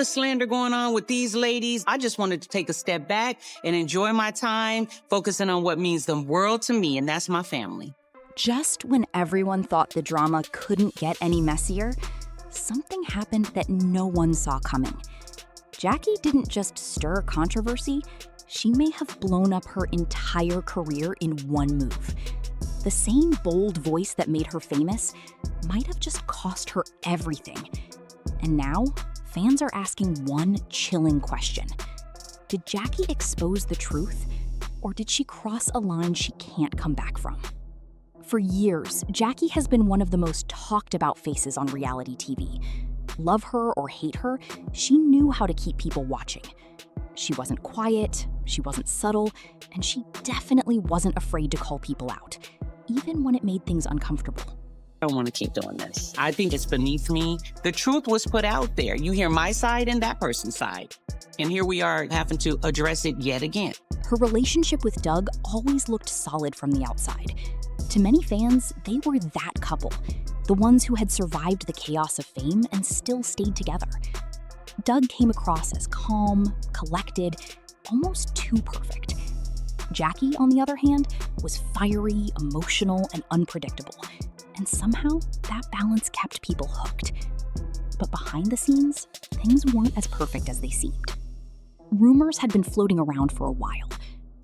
The slander going on with these ladies. I just wanted to take a step back and enjoy my time, focusing on what means the world to me, and that's my family. Just when everyone thought the drama couldn't get any messier, something happened that no one saw coming. Jackie didn't just stir controversy, she may have blown up her entire career in one move. The same bold voice that made her famous might have just cost her everything. And now, fans are asking one chilling question. Did Jackie expose the truth, or did she cross a line she can't come back from? For years, Jackie has been one of the most talked about faces on reality TV. Love her or hate her, she knew how to keep people watching. She wasn't quiet, she wasn't subtle, and she definitely wasn't afraid to call people out, even when it made things uncomfortable. I don't want to keep doing this. I think it's beneath me. The truth was put out there. You hear my side and that person's side. And here we are having to address it yet again. Her relationship with Doug always looked solid from the outside. To many fans, they were that couple, the ones who had survived the chaos of fame and still stayed together. Doug came across as calm, collected, almost too perfect. Jackie, on the other hand, was fiery, emotional, and unpredictable. And somehow, that balance kept people hooked. But behind the scenes, things weren't as perfect as they seemed. Rumors had been floating around for a while.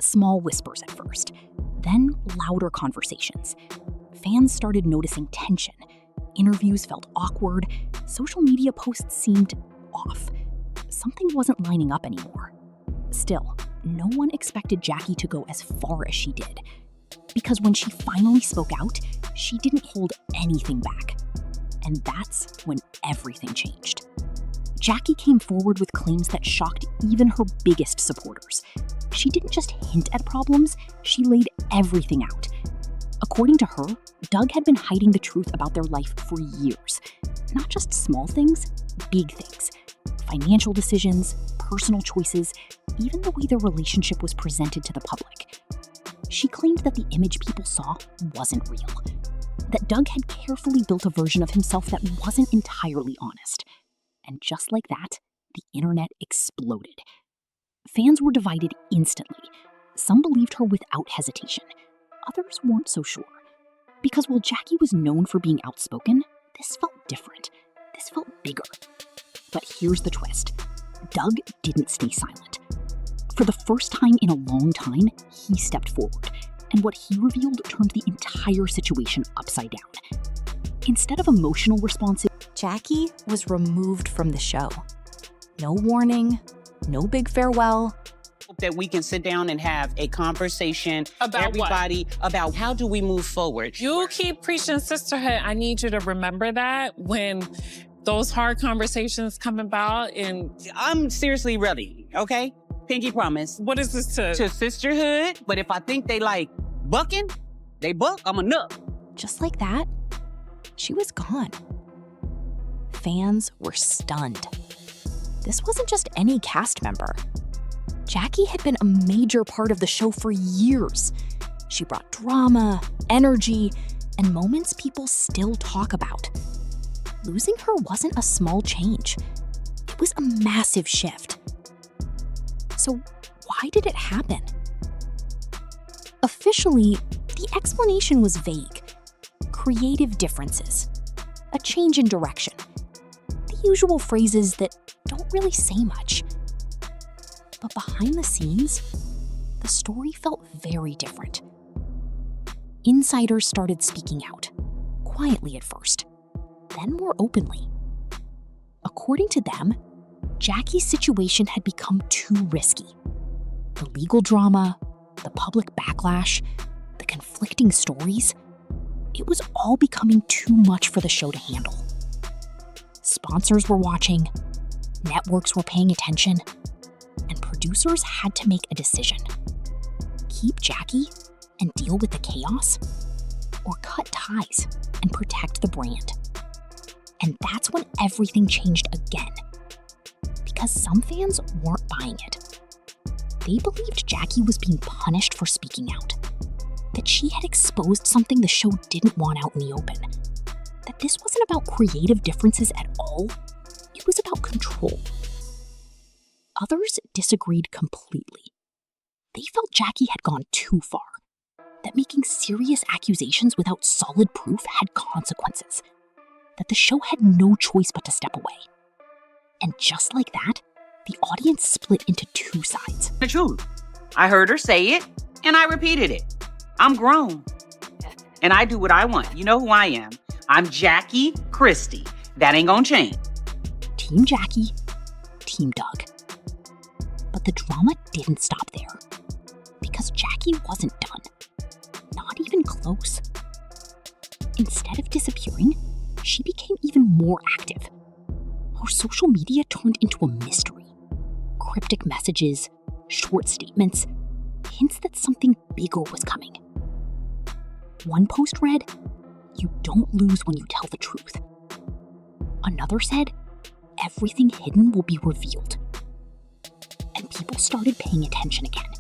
Small whispers at first, then louder conversations. Fans started noticing tension. Interviews felt awkward. Social media posts seemed off. Something wasn't lining up anymore. Still, no one expected Jackie to go as far as she did. Because when she finally spoke out, she didn't hold anything back. And that's when everything changed. Jackie came forward with claims that shocked even her biggest supporters. She didn't just hint at problems, she laid everything out. According to her, Doug had been hiding the truth about their life for years. Not just small things, big things. Financial decisions, personal choices, even the way their relationship was presented to the public. She claimed that the image people saw wasn't real. That Doug had carefully built a version of himself that wasn't entirely honest. And just like that, the internet exploded. Fans were divided instantly. Some believed her without hesitation. Others weren't so sure. Because while Jackie was known for being outspoken, this felt different. This felt bigger. But here's the twist. Doug didn't stay silent. For the first time in a long time, he stepped forward. And what he revealed turned the entire situation upside down. Instead of emotional responses, Jackie was removed from the show. No warning, no big farewell. That we can sit down and have a conversation, about everybody, about how do we move forward. You keep preaching sisterhood. I need you to remember that when those hard conversations come about. And I'm seriously ready, okay? Pinky promise. what is this To sisterhood, but if I think they like bucking, they buck, I'm a nut. Just like that, she was gone. Fans were stunned. This wasn't just any cast member. Jackie had been a major part of the show for years. She brought drama, energy, and moments people still talk about. Losing her wasn't a small change. It was a massive shift. So why did it happen? Officially, the explanation was vague. Creative differences. A change in direction. The usual phrases that don't really say much. But behind the scenes, the story felt very different. Insiders started speaking out, quietly at first, then more openly. According to them, Jackie's situation had become too risky. The legal drama, the public backlash, the conflicting stories, it was all becoming too much for the show to handle. Sponsors were watching, networks were paying attention, and producers had to make a decision. Keep Jackie and deal with the chaos, or cut ties and protect the brand. And that's when everything changed again. Because some fans weren't buying it. They believed Jackie was being punished for speaking out. That she had exposed something the show didn't want out in the open. That this wasn't about creative differences at all. It was about control. Others disagreed completely. They felt Jackie had gone too far, that making serious accusations without solid proof had consequences, that the show had no choice but to step away. And just like that, the audience split into two sides. The truth. I heard her say it, and I repeated it. I'm grown, and I do what I want. You know who I am. I'm Jackie Christie. That ain't gonna change. Team Jackie, Team Doug. But the drama didn't stop there, because Jackie wasn't done. Not even close. Instead of disappearing, she became even more active. Her social media turned into a mystery. Cryptic messages, short statements, hints that something bigger was coming. One post read, "You don't lose when you tell the truth." Another said, "Everything hidden will be revealed." And people started paying attention again.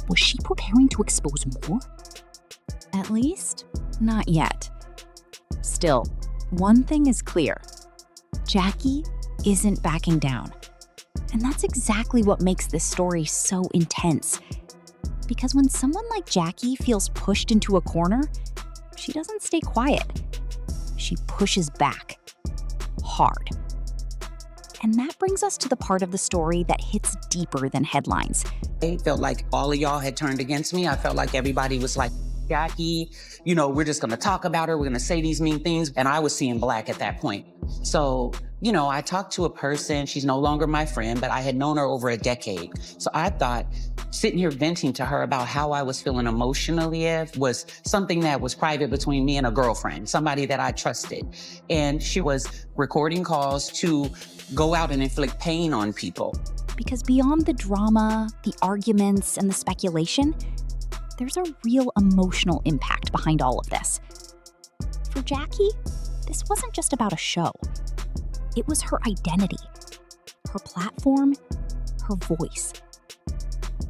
Was she preparing to expose more? At least, not yet. Still, one thing is clear. Jackie isn't backing down. And that's exactly what makes this story so intense. Because when someone like Jackie feels pushed into a corner, she doesn't stay quiet. She pushes back. Hard. And that brings us to the part of the story that hits deeper than headlines. I felt like all of y'all had turned against me. I felt like everybody was like, Jackie, we're just gonna talk about her. We're gonna say these mean things. And I was seeing black at that point. So, I talked to a person. She's no longer my friend, but I had known her over a decade. So I thought sitting here venting to her about how I was feeling emotionally was something that was private between me and a girlfriend, somebody that I trusted. And she was recording calls to go out and inflict pain on people. Because beyond the drama, the arguments, and the speculation, there's a real emotional impact behind all of this. For Jackie, this wasn't just about a show. It was her identity, her platform, her voice.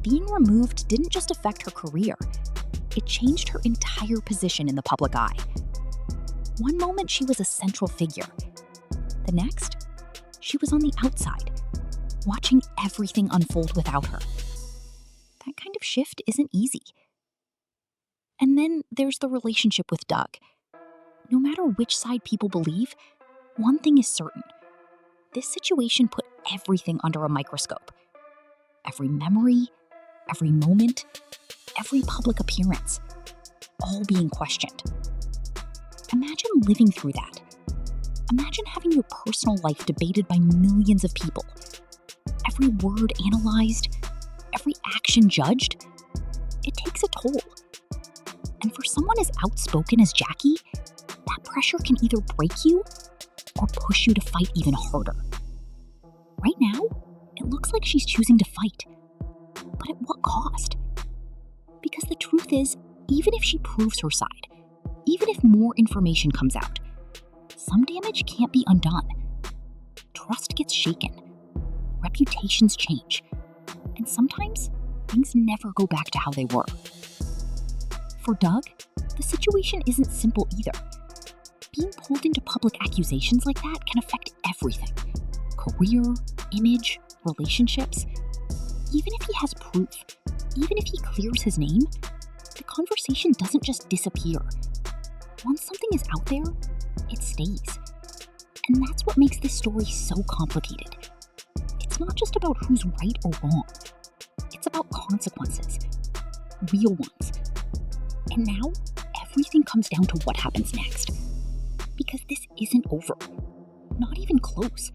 Being removed didn't just affect her career. It changed her entire position in the public eye. One moment she was a central figure. The next, she was on the outside, watching everything unfold without her. That kind of shift isn't easy. And then there's the relationship with Doug. No matter which side people believe, one thing is certain. This situation put everything under a microscope. Every memory, every moment, every public appearance, all being questioned. Imagine living through that. Imagine having your personal life debated by millions of people. Every word analyzed, every action judged. It takes a toll. And for someone as outspoken as Jackie, that pressure can either break you or push you to fight even harder. Right now, it looks like she's choosing to fight. But at what cost? Because the truth is, even if she proves her side, even if more information comes out, some damage can't be undone. Trust gets shaken. Reputations change. And sometimes, things never go back to how they were. For Doug, the situation isn't simple either. Being pulled into public accusations like that can affect everything. Career, image, relationships. Even if he has proof, even if he clears his name, the conversation doesn't just disappear. Once something is out there, it stays. And that's what makes this story so complicated. It's not just about who's right or wrong. It's about consequences. Real ones. And now, everything comes down to what happens next. Because this isn't over. Not even close.